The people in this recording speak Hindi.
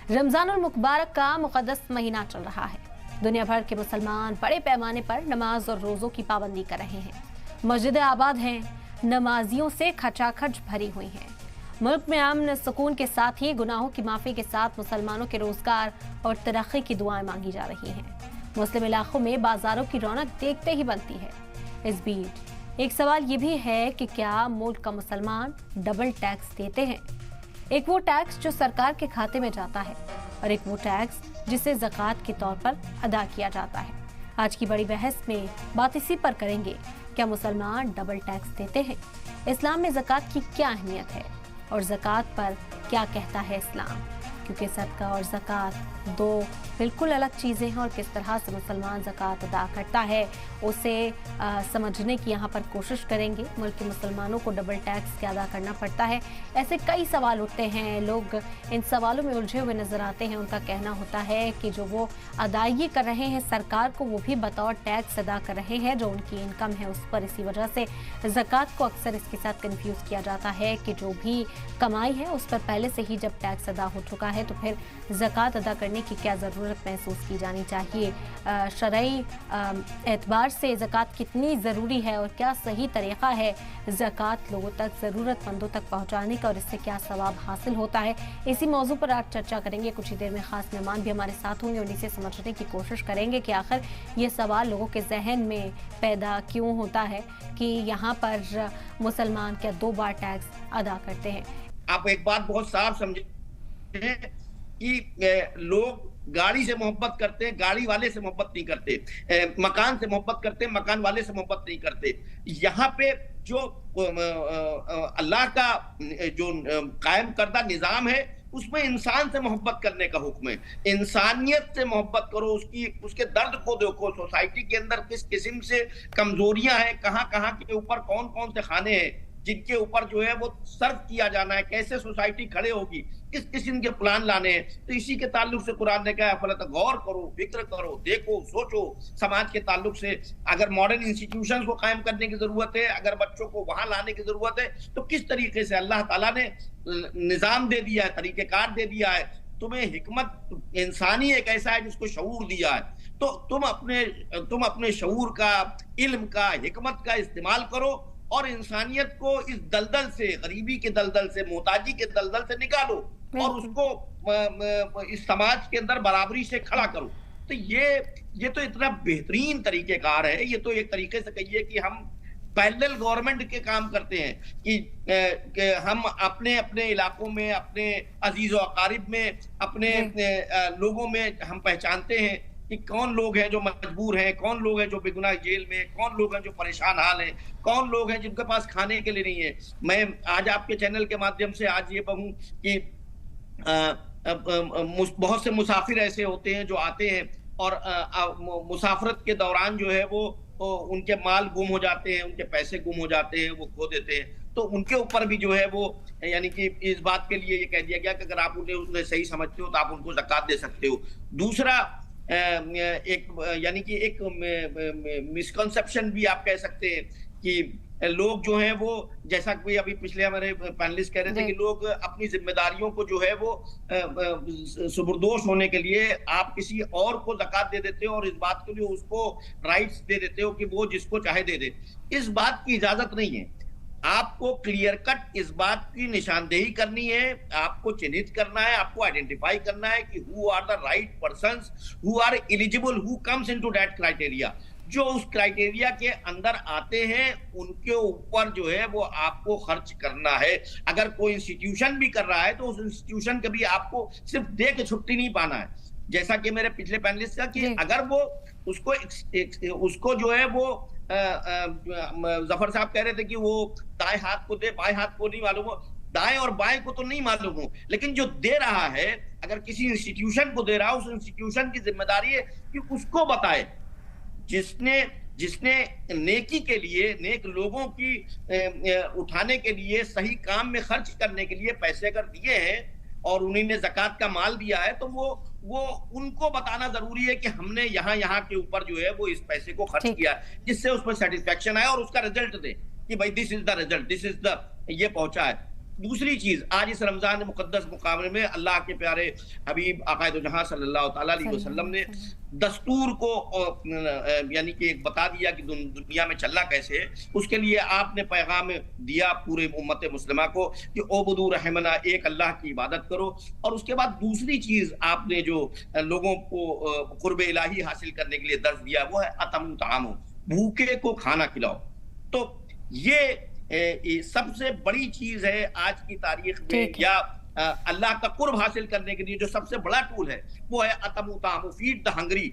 रमजानुल मुबारक का मुकद्दस महीना चल रहा है। दुनिया भर के मुसलमान बड़े पैमाने पर नमाज और रोजों की पाबंदी कर रहे हैं। मस्जिदें आबाद हैं, नमाजियों से खचाखच भरी हुई हैं। मुल्क में अमन सुकून के साथ ही गुनाहों की माफी के साथ मुसलमानों के रोजगार और तरक्की की दुआएं मांगी जा रही हैं। मुस्लिम इलाकों में बाजारों की रौनक देखते ही बनती है। इस बीच एक सवाल ये भी है कि क्या मुल्क का मुसलमान डबल टैक्स देते हैं? एक वो टैक्स जो सरकार के खाते में जाता है और एक वो टैक्स जिसे ज़कात के तौर पर अदा किया जाता है। आज की बड़ी बहस में बात इसी पर करेंगे। क्या मुसलमान डबल टैक्स देते हैं? इस्लाम में ज़कात की क्या अहमियत है और ज़कात पर क्या कहता है इस्लाम? क्योंकि सदका और ज़कात दो बिल्कुल अलग चीज़ें हैं और किस तरह से मुसलमान ज़कात अदा करता है उसे समझने की यहाँ पर कोशिश करेंगे। मुल्क के मुसलमानों को डबल टैक्स क्या अदा करना पड़ता है, ऐसे कई सवाल उठते हैं। लोग इन सवालों में उलझे हुए नजर आते हैं। उनका कहना होता है कि जो वो अदायगी कर रहे हैं सरकार को, वो भी बतौर टैक्स अदा कर रहे हैं जो उनकी इनकम है उस पर। इसी वजह से ज़कात को अक्सर इसके साथ कन्फ्यूज़ किया जाता है कि जो भी कमाई है उस पर पहले से ही जब टैक्स अदा हो चुका है तो फिर ज़कात अदा करने की क्या ज़रूरत महसूस की जानी चाहिए। शरई एतबार से ज़कात कितनी ज़रूरी है और क्या सही तरीक़ा है ज़कात लोगों तक, ज़रूरतमंदों तक पहुँचाने का और इससे क्या सवाब हासिल होता है, इसी मौजू पर आज चर्चा करेंगे। कुछ ही देर में ख़ास मेहमान भी हमारे साथ होंगे। उन्हीं से समझने की कोशिश करेंगे कि आखिर ये सवाल लोगों के जहन में पैदा क्यों होता है कि यहाँ पर मुसलमान क्या 2 बार टैक्स अदा करते हैं। आप एक बात बहुत साफ समझे कि लोग गाड़ी से मोहब्बत करते हैं, गाड़ी वाले से मोहब्बत नहीं करते। मकान से मोहब्बत करते हैं, मकान वाले से मोहब्बत नहीं करते। यहाँ पे जो अल्लाह का जो कायम करदा निजाम है उसमें इंसान से मोहब्बत करने का हुक्म है। इंसानियत से मोहब्बत करो, उसके दर्द को देखो। सोसाइटी के अंदर किस किस्म से कमजोरियां हैं, कहाँ कहाँ के ऊपर कौन कौन से खाने हैं जिनके ऊपर जो है वो सर्व किया जाना है, कैसे सोसाइटी खड़े होगी, किस किस्म के प्लान लाने हैं। तो इसी के ताल्लुक से कुरान ने कहा फलत गौर करो, फिक्र करो, देखो, सोचो। समाज के ताल्लुक से अगर मॉडर्न इंस्टीट्यूशंस को कायम करने की जरूरत है, अगर बच्चों को वहां लाने की जरूरत है, तो किस तरीके से अल्लाह ताला ने निजाम दे दिया है, तरीकेकार दे दिया है। तुम्हें हिकमत, इंसानी एक ऐसा है जिसको शऊर दिया है। तो तुम अपने शऊर का, इल्म का, हिकमत का इस्तेमाल करो और इंसानियत को इस दलदल से, गरीबी के दलदल से, मोहताजी के दलदल से निकालो और उसको इस समाज के अंदर बराबरी से खड़ा करो। तो ये तो इतना बेहतरीन तरीकेकार है। ये तो एक तरीके से कहिए कि हम पैरेलल गवर्नमेंट के काम करते हैं कि हम अपने अपने इलाकों में, अपने अजीज व अकारिब में, अपने लोगों में हम पहचानते हैं कि कौन लोग हैं जो मजबूर हैं, कौन लोग हैं जो बेगुनाह जेल में, कौन लोग हैं जो परेशान हाल हैं, कौन लोग हैं जिनके पास खाने के लिए नहीं है। मैं आज आपके चैनल के माध्यम से आज ये कहूं कि बहुत से मुसाफिर ऐसे होते हैं जो आते हैं और मुसाफरत के दौरान जो है वो उनके माल गुम हो जाते हैं, उनके पैसे गुम हो जाते हैं, वो खो देते हैं। तो उनके ऊपर भी जो है वो यानी कि इस बात के लिए ये कह दिया गया कि अगर आप उन्हें सही समझते हो तो आप उनको ज़कात दे सकते हो। दूसरा एक यानी कि एक मिसकंसेप्शन भी आप कह सकते हैं कि लोग जो हैं वो, जैसा कि अभी पिछले हमारे पैनलिस्ट कह रहे थे कि लोग अपनी जिम्मेदारियों को जो है वो सुबुरदोश होने के लिए आप किसी और को ज़कात दे देते हो और इस बात के लिए उसको राइट्स दे देते हो कि वो जिसको चाहे दे दे। इस बात की इजाजत नहीं है। आपको क्लियर कट इस बात की निशानदेही करनी है, आपको चिन्हित करना है, आपको आइडेंटिफाई करना है कि who are the right persons who are eligible, who comes into that criteria. जो उस क्राइटेरिया के अंदर आते हैं उनके ऊपर जो है वो आपको खर्च करना है। अगर कोई इंस्टीट्यूशन भी कर रहा है तो उस इंस्टीट्यूशन के भी आपको सिर्फ दे के छुट्टी नहीं पाना है। जैसा कि मेरे पिछले पैनलिस्ट का कि अगर वो उसको जो है वो जफर साहब कह रहे थे कि वो दाएं हाथ को दे, बाएं हाथ को नहीं मालूम हो, दाएं और बाएं को तो नहीं मालूम हो, लेकिन जो दे रहा है अगर किसी इंस्टीट्यूशन को दे रहा है, उस इंस्टीट्यूशन की जिम्मेदारी है कि उसको बताए जिसने नेकी के लिए, नेक लोगों की उठाने के लिए, सही काम में खर्च करने के लिए पैसे अगर दिए हैं और उन्हीं ने ज़कात का माल दिया है तो वो उनको बताना जरूरी है कि हमने यहाँ के ऊपर जो है वो इस पैसे को खर्च किया, जिससे उस पर सेटिस्फेक्शन आए और उसका रिजल्ट दे कि भाई this is the result, this is the, ये पहुंचा है। दूसरी चीज, आज इस रमजान मुकद्दस मुकाबले में अल्लाह के प्यारे हबीब आकाए जहां सल्लल्लाहु ताला अलैहि वसल्लम ने दस्तूर को यानी कि एक बता दिया कि दुनिया में चलना कैसे है। उसके लिए आपने पैगाम दिया पूरे उम्मत मुस्लिमा को कि ओबुदू रहमना, एक अल्लाह की इबादत करो। और उसके बाद दूसरी चीज आपने जो लोगों को कुर्ब इलाही हासिल करने के लिए दर्ज दिया वो है अतमु तामु, भूखे को खाना खिलाओ। तो ये सबसे बड़ी चीज है आज की तारीख में, या अल्लाह का कुर्ब हासिल करने के लिए जो सबसे बड़ा टूल है वो है अतमु तामु, फीड द हंगरी।